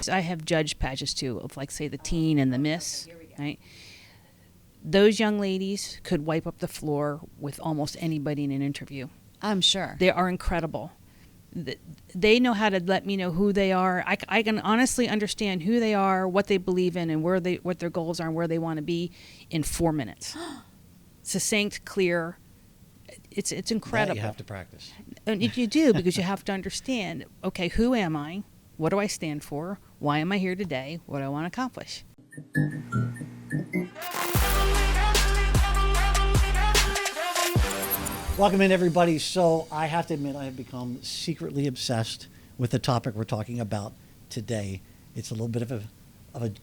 I have judged pageants too, of like, say, the teen and the miss, right? Those young ladies could wipe up the floor with almost anybody in an interview. I'm sure. They are incredible. They know how to let me know who they are. I can honestly understand who they are, what they believe in, and what their goals are and where they want to be in 4 minutes. Succinct, clear. It's incredible. That you have to practice. And you do, because you have to understand, okay, who am I? What do I stand for? Why am I here today? What do I want to accomplish? Welcome in, everybody. So I have to admit, I have become secretly obsessed with the topic we're talking about today. It's a little bit of a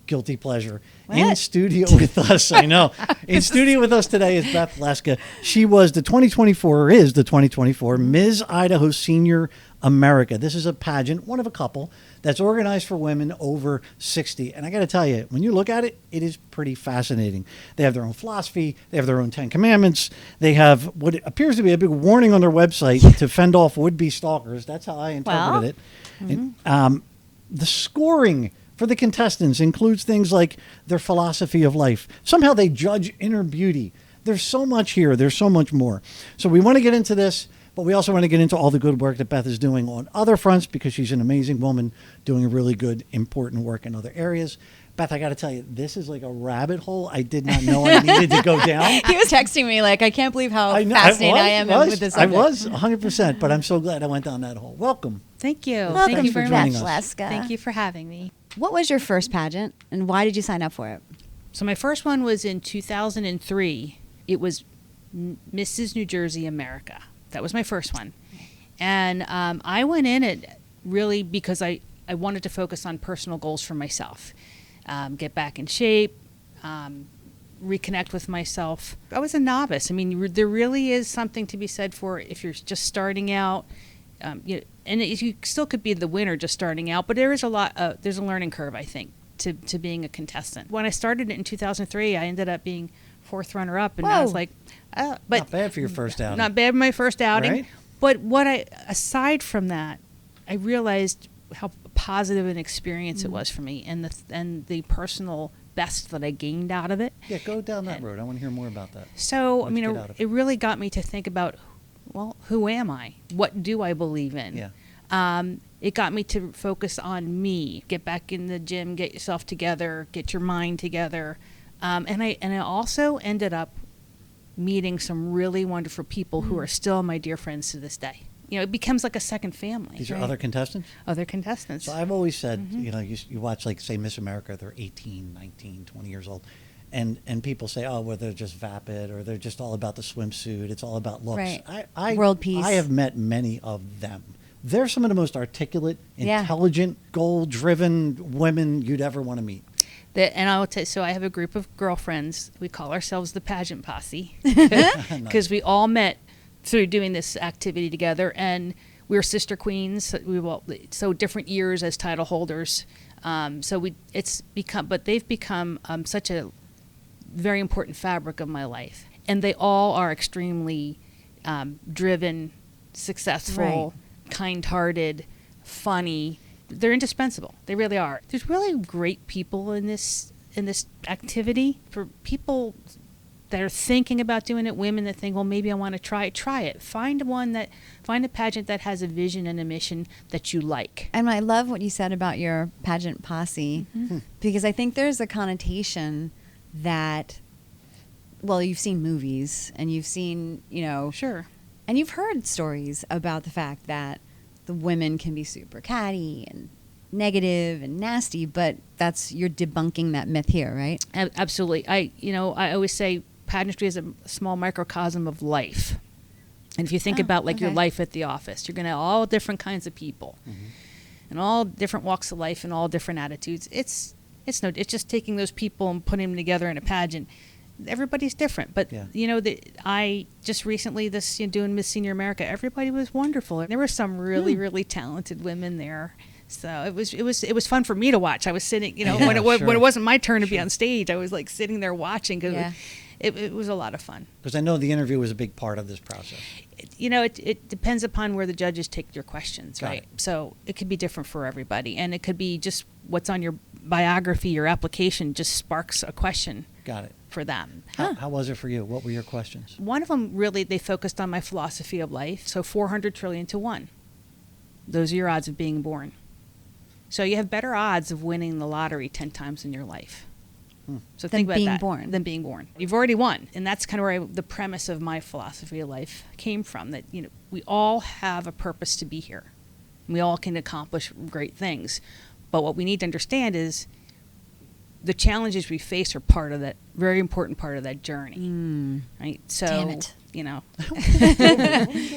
guilty pleasure. What? In studio with us, I know. In studio with us today is Beth Leska. She was the 2024 Ms. Idaho Senior America. This is a pageant, one of a couple, that's organized for women over 60. And I got to tell you, when you look at it, it is pretty fascinating. They have their own philosophy. They have their own 10 commandments. They have what appears to be a big warning on their website to fend off would-be stalkers. That's how I interpreted it. Mm-hmm. And, the scoring for the contestants includes things like their philosophy of life. Somehow they judge inner beauty. There's so much here. There's so much more. So we want to get into this, but we also want to get into all the good work that Beth is doing on other fronts, because she's an amazing woman doing really good, important work in other areas. Beth, I got to tell you, this is like a rabbit hole I did not know I needed to go down. He was texting me like, I can't believe how fascinated I am with this subject. I was 100%, but I'm so glad I went down that hole. Welcome. Thank you. Welcome Thank you very very much, much. Leska. Thank you for having me. What was your first pageant, and why did you sign up for it? So my first one was in 2003. It was Mrs. New Jersey America. That was my first one. And I went in it really because I wanted to focus on personal goals for myself. Get back in shape, reconnect with myself. I was a novice. I mean, there really is something to be said for if you're just starting out. And you still could be the winner just starting out, but there is there's a learning curve, I think, to being a contestant. When I started it in 2003, I ended up being 4th runner-up, and I was like, but not bad for your first outing. Not bad for my first outing. Right? But aside from that, I realized how positive an experience it was for me, and the personal best that I gained out of it. Yeah, go down that road. I want to hear more about that. So, it really got me to think about, well, who am I? What do I believe in? Yeah. It got me to focus on me. Get back in the gym, get yourself together, get your mind together. And I also ended up meeting some really wonderful people who are still my dear friends to this day. It becomes like a second family. These are other contestants? Other contestants. So I've always said, you watch, like, say, Miss America, they're 18, 19, 20 years old. And people say, oh, well, they're just vapid, or they're just all about the swimsuit. It's all about looks. Right. World peace. I have met many of them. They're some of the most articulate, intelligent, goal-driven women you'd ever want to meet. And I will tell you, so I have a group of girlfriends. We call ourselves the Pageant Posse, because we all met through doing this activity together, and we were sister queens. So different years as title holders. They've become such a very important fabric of my life, and they all are extremely driven, successful, kind-hearted, funny. They're indispensable. They really are. There's really great people in this activity. For people that are thinking about doing it, women that think, well, maybe I want to try it. Find a pageant that has a vision and a mission that you like. And I love what you said about your pageant posse, because I think there's a connotation that, well, you've seen movies and you've seen, Sure. And you've heard stories about the fact that the women can be super catty and negative and nasty, but you're debunking that myth here, right? Absolutely. I always say pageantry is a small microcosm of life. And if you think about your life at the office, you're going to have all different kinds of people and all different walks of life and all different attitudes. It's just taking those people and putting them together in a pageant. Everybody's different, but I just recently doing Miss Senior America, everybody was wonderful. There were some really, really talented women there. So it was fun for me to watch. I was sitting, when it wasn't my turn to be on stage, I was like sitting there watching, because It was a lot of fun. Because I know the interview was a big part of this process. It depends upon where the judges take your questions, Got right? it. So it could be different for everybody. And it could be just what's on your biography, your application just sparks a question Got it. for them. How was it for you? What were your questions? One of them, really, they focused on my philosophy of life. So 400 trillion to 1. Those are your odds of being born. So you have better odds of winning the lottery 10 times in your life. So Than think about being that. born. Than being born. You've already won. And that's kind of where the premise of my philosophy of life came from, that, we all have a purpose to be here. We all can accomplish great things. But what we need to understand is the challenges we face are part of that, very important part of that journey. Right? So, Damn it.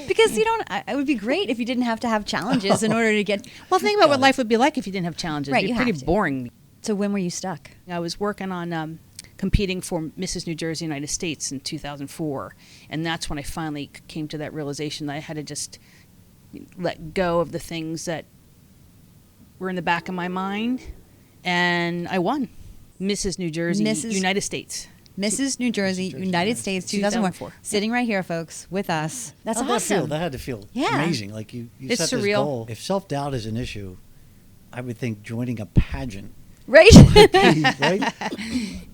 Because it would be great if you didn't have to have challenges in order to get. Well, think about what life would be like if you didn't have challenges. Right, It'd be you pretty have to. boring. So when were you stuck? I was working on competing for Mrs. New Jersey, United States in 2004. And that's when I finally came to that realization that I had to just let go of the things that were in the back of my mind. And I won. Mrs. New Jersey, United States. Mrs. New Jersey, United States, 2004. Sitting right here, folks, with us. That's How'd that feel? awesome. That had to feel Yeah. amazing. Like you It's set this surreal. goal. If self-doubt is an issue, I would think joining a pageant Right? right?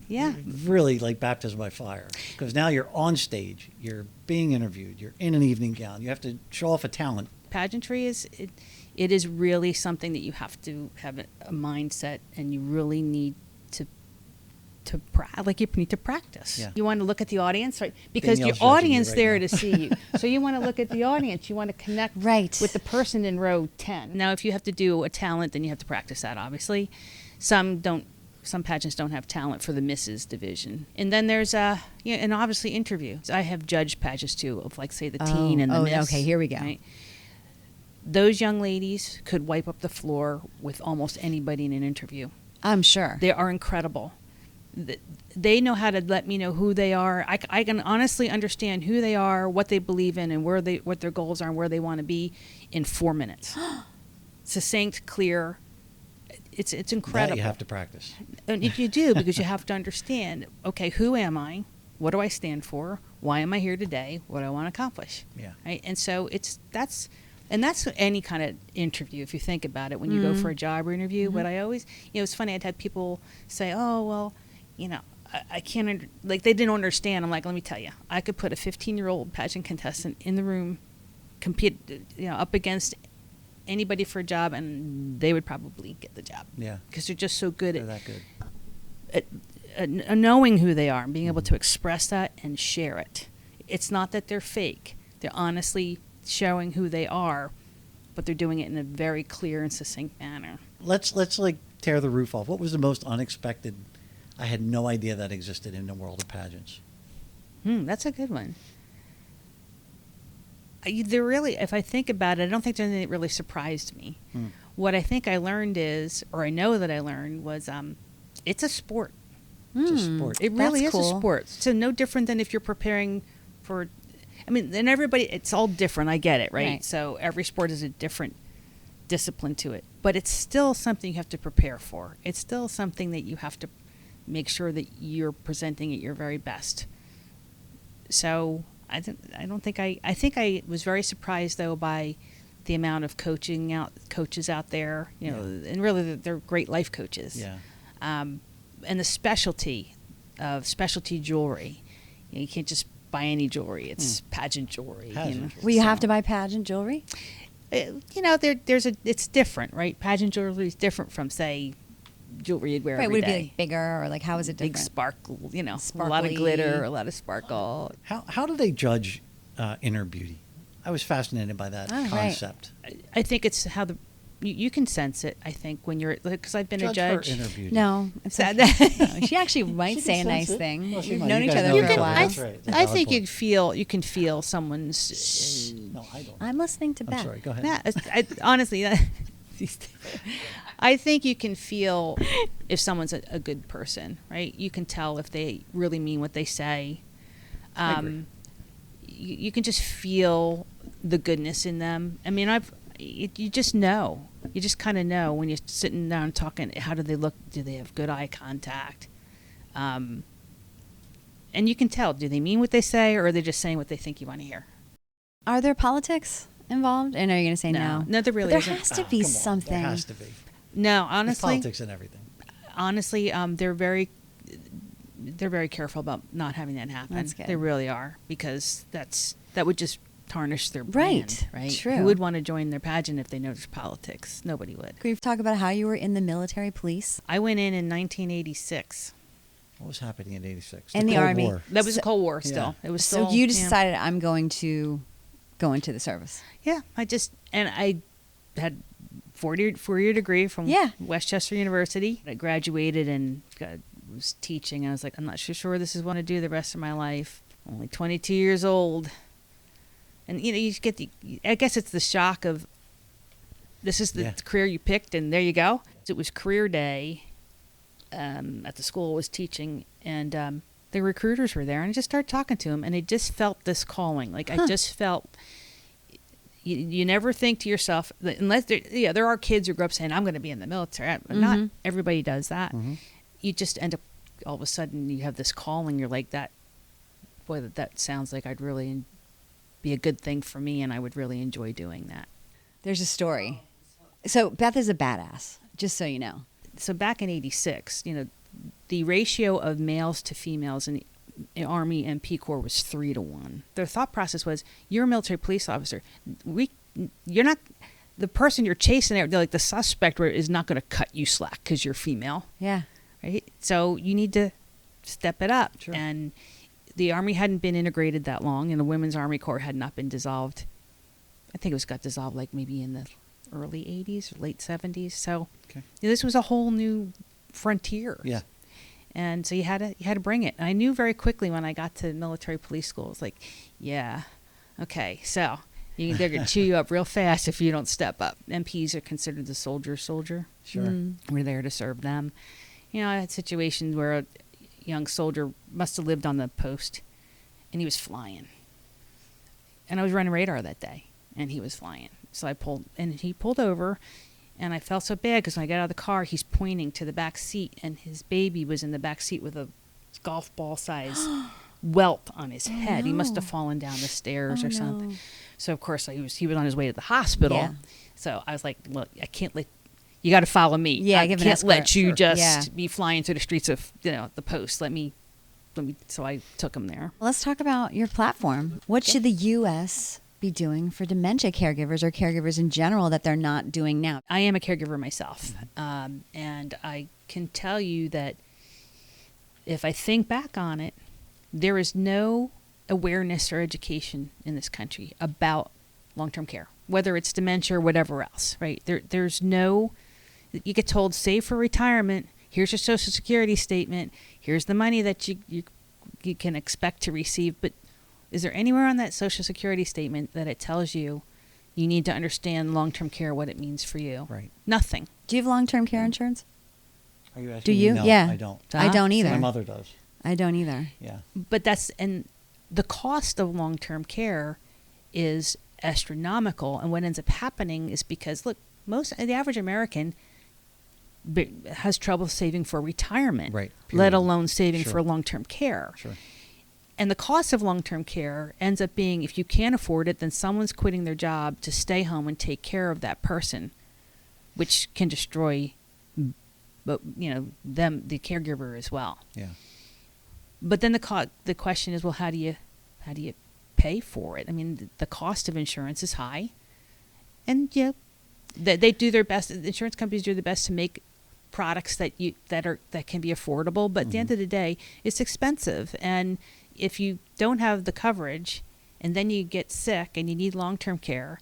Yeah. Really like baptism by fire. Because now you're on stage, you're being interviewed, you're in an evening gown, you have to show off a talent. Pageantry it is really something that you have to have a mindset, and you really need to you need to practice. Yeah. You want to look at the audience, right? Because your Danielle's judging you audience right there now. to see you. So you want to look at the audience. You want to connect Right. with the person in row 10. Now, if you have to do a talent, then you have to practice that, obviously. Some pageants don't have talent for the Mrs. division. And then there's and obviously interview. I have judged pageants too, of like, say, the teen and the Miss. Okay, here we go. Right? Those young ladies could wipe up the floor with almost anybody in an interview. I'm sure. They are incredible. They know how to let me know who they are. I can honestly understand who they are, what they believe in, and what their goals are, and where they want to be in 4 minutes. Succinct, clear. It's incredible. That you have to practice. And you do, because you have to understand, okay, who am I? What do I stand for? Why am I here today? What do I want to accomplish? Yeah. Right? And so that's any kind of interview, if you think about it, when you go for a job interview. But I always, it's funny, I'd had people say, oh, well, I can't, they didn't understand. I'm like, let me tell you, I could put a 15-year-old pageant contestant in the room, compete, up against anybody for a job, and they would probably get the job. Yeah. Because they're just so good They're that good. at knowing who they are and being able to express that and share it. It's not that they're fake. They're honestly showing who they are, but they're doing it in a very clear and succinct manner. Let's like tear the roof off. What was the most unexpected? I had no idea that existed in the world of pageants. That's a good one. They're really, if I think about it, I don't think there's anything that really surprised me. What I think I learned is, or I know that I learned, was it's a sport. It's a sport. It really That's is cool. a sport. So no different than if you're preparing for, and everybody, it's all different. I get it, right? So every sport is a different discipline to it. But it's still something you have to prepare for. It's still something that you have to make sure that you're presenting at your very best. So I think I was very surprised, though, by the amount of coaches out there, and really they're great life coaches. Yeah. And the specialty of specialty jewelry. You can't just buy any jewelry. It's pageant jewelry. Pageant Will you have to buy pageant jewelry? It's different, right? Pageant jewelry is different from, say, jewelry you'd wear Right, every would it day. be like bigger, or like how is it Big different? sparkle, a lot of Sparkly. glitter, a lot of sparkle. How do they judge inner beauty? I was fascinated by that Oh, right. concept. I think it's how you can sense it. I think when you're, because I've been a Judge judge. her inner beauty. No, it's Sad. no, she actually might She say can a nice sense it. thing. Well, she We've might. known You each guys other know for each a other. while. That's right. That's I valid think point. you can feel someone's. No, I don't. I'm listening to I'm Beth. sorry. Go ahead. Yeah, honestly, I think you can feel if someone's a good person, right? You can tell if they really mean what they say. I agree. You can just feel the goodness in them. I mean, you just know. You just kind of know when you're sitting down talking. How do they look? Do they have good eye contact? And you can tell, do they mean what they say, or are they just saying what they think you want to hear? Are there politics involved? And are you going to say no? No, there really But isn't. there has to be Come on, something. There has to be. No, There's honestly, politics and everything. honestly, they're very careful about not having that happen. That's good. They really are, because that would just tarnish their Right, brand, right? true. Who would want to join their pageant if they know there's politics? Nobody would. Can you talk about how you were in the military police? I went in 1986. What was happening in '86? In the Cold Army. War. That was So- the Cold War still. Yeah. It was So still, you yeah. decided I'm going to go into the service. Yeah, I had four-year degree from Yeah. Westchester University. I graduated and was teaching. I was like, I'm not sure this is what I want to do the rest of my life. Only 22 years old. And, you get I guess it's the shock of, this is the Yeah. career you picked, and there you go. It was career day at the school I was teaching, and the recruiters were there, and I just started talking to them, and I just felt this calling. Like, I just felt, you never think to yourself, unless there are kids who grow up saying, I'm going to be in the military. Not everybody does that. Mhm. You just end up, all of a sudden, you have this calling. You're like, that sounds like I'd really be a good thing for me, and I would really enjoy doing that. There's a story. So Beth is a badass, just so you know. So back in 86, the ratio of males to females in the Army and Peace Corps was 3-1. Their thought process was, you're a military police officer. You're not, the person you're chasing there, like the suspect is not going to cut you slack because you're female, Yeah. right? So you need to step it up. Sure. And the Army hadn't been integrated that long, and the Women's Army Corps had not been dissolved. I think it got dissolved like maybe in the early 80s or late 70s. So Okay. this was a whole new frontier. Yeah. And so you had to bring it. And I knew very quickly when I got to military police school, it was like, yeah, okay, so they're going to chew you up real fast if you don't step up. MPs are considered the soldier. Sure. We're there to serve them. I had situations where a young soldier must have lived on the post, and he was flying. And I was running radar that day, and he was flying. So he pulled over, and I felt so bad because when I got out of the car, he's pointing to the back seat, and his baby was in the back seat with a golf ball size welt on his head. He must have fallen down the stairs or something. No. So of course he was on his way to the hospital. Yeah. So I was like, look, I can't let you got to follow me. Yeah, I give an can't escort. let you Sure. just Yeah. be flying through the streets of the post. Let me. So I took him there. Let's talk about your platform. What should the U.S. be doing for dementia caregivers or caregivers in general that they're not doing now? I am a caregiver myself, and I can tell you that if I think back on it, there is no awareness or education in this country about long-term care, whether it's dementia or whatever else, right? There's no, you get told, save for retirement, here's your Social Security statement, here's the money that you can expect to receive, but is there anywhere on that Social Security statement that it tells you you need to understand long-term care, what it means for you? Right. Nothing. Do you have long-term care insurance? Are you asking Do you? me? No, Yeah. I don't. I don't either. My mother does. I don't either. Yeah. But and the cost of long-term care is astronomical, and what ends up happening is because, look, the average American has trouble saving for retirement, Right. let Period. alone saving Sure. for long-term care. Sure. And the cost of long-term care ends up being, if you can't afford it, then someone's quitting their job to stay home and take care of that person, which can destroy, but the caregiver as well. Yeah. But then the question is, well, how do you pay for it? I mean, the cost of insurance is high, and they do their best. The insurance companies do their best to make products that can be affordable. But at the end of the day, it's expensive, and if you don't have the coverage, and then you get sick and you need long-term care,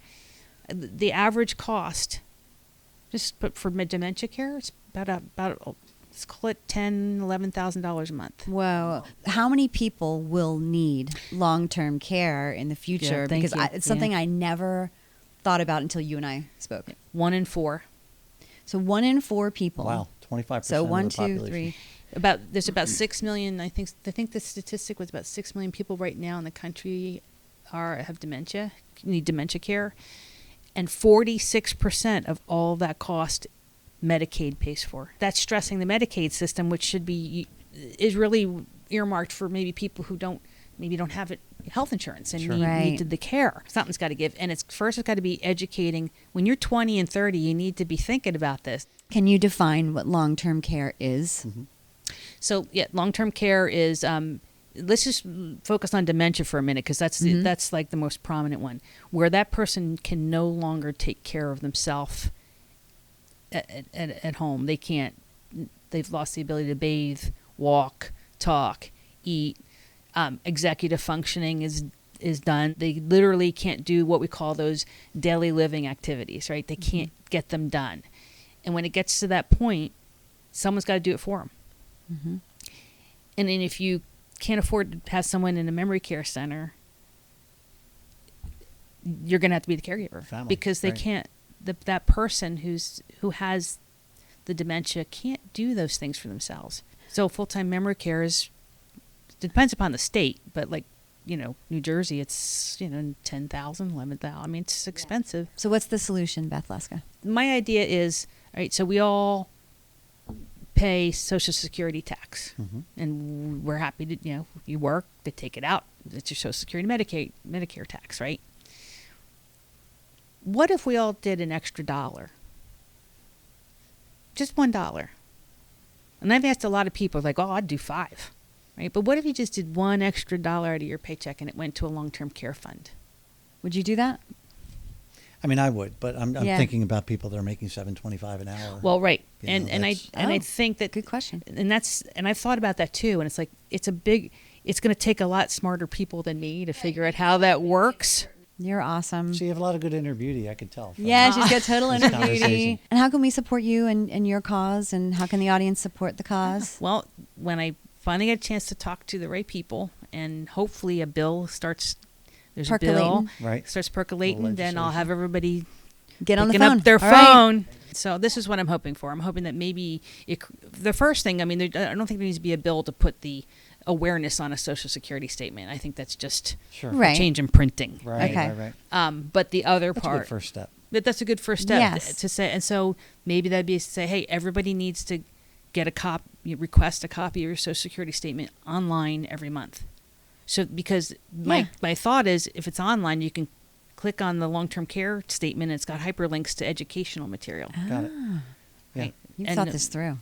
the average cost, just for dementia care, it's about let's call it $10,000-$11,000 a month. Whoa. How many people will need long-term care in the future? Yeah, thank because you. it's something I never thought about until you and I spoke. 1 in 4. So 1 in 4 people. Wow. 25% So of 1, the 2, population. 3. There's about 6 million. I think the statistic was about 6 million people right now in the country have dementia, need dementia care, and 46% of all that cost Medicaid pays for. That's stressing the Medicaid system, which is really earmarked for maybe people who don't have it, health insurance and Sure. Right. need the care. Something's got to give. And it's got to be educating. When you're 20 and 30, you need to be thinking about this. Can you define what long-term care is? Mm-hmm. So yeah, long-term care is, let's just focus on dementia for a minute, because that's like the most prominent one, where that person can no longer take care of themselves at home. They've lost the ability to bathe, walk, talk, eat. Executive functioning is done. They literally can't do what we call those daily living activities, right? They can't get them done. And when it gets to that point, someone's got to do it for them. Mm-hmm. And then if you can't afford to have someone in a memory care center, you're going to have to be the caregiver. Family, because they right. can't. That person who has the dementia can't do those things for themselves. So full-time memory care depends upon the state, but like, New Jersey, it's, 10,000, 11,000. I mean, it's expensive. So what's the solution, Beth Leska? My idea is, all right, so we all pay Social Security tax, and we're happy to, you work, they take it out. It's your Social Security, Medicare tax, right? What if we all did an extra $1? Just $1. And I've asked a lot of people, like, oh, I'd do $5. Right? But what if you just did $1 extra out of your paycheck and it went to a long-term care fund? Would you do that? I mean, I would, but I'm Yeah. thinking about people that are making $7.25 an hour. Well, right. You And know, I think that Good question. and I've thought about that too, and it's like it's going to take a lot smarter people than me to figure out how that works. You're awesome. So you have a lot of good inner beauty, I could tell. from Yeah, she's got total this inner conversation. beauty. And how can we support you and your cause? And how can the audience support the cause? Well, when I finally get a chance to talk to the right people, and hopefully a bill starts, there's a bill Percolating. Right. starts percolating, then I'll legislation. have everybody Get on the picking phone. up their All right. phone. So this is what I'm hoping for. I'm hoping that maybe the first thing, I mean, I don't think there needs to be a bill to put the awareness on a Social Security statement. I think that's just Sure. Right. a change in printing. Right, Okay. right, right. But the other That's a part, good first step. but that's a good first step Yes. to say. And so maybe that'd be to say, hey, everybody needs to get request a copy of your Social Security statement online every month. So because my thought is, if it's online, you can click on the long-term care statement, and it's got hyperlinks to educational material. Got it. Yeah. Right? You've And, thought this through.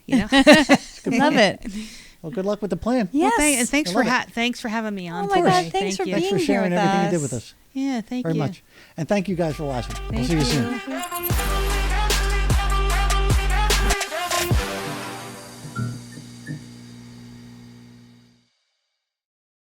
You know? Love it. Well, good luck with the plan. Yes. Well, thanks I for love it. thanks for having me on Oh my today. God, thanks Thank for you. Thanks for being here sharing with everything you us. did with us. Yeah, thank Very you. much. And thank you guys for watching. We'll Thank see you you. soon.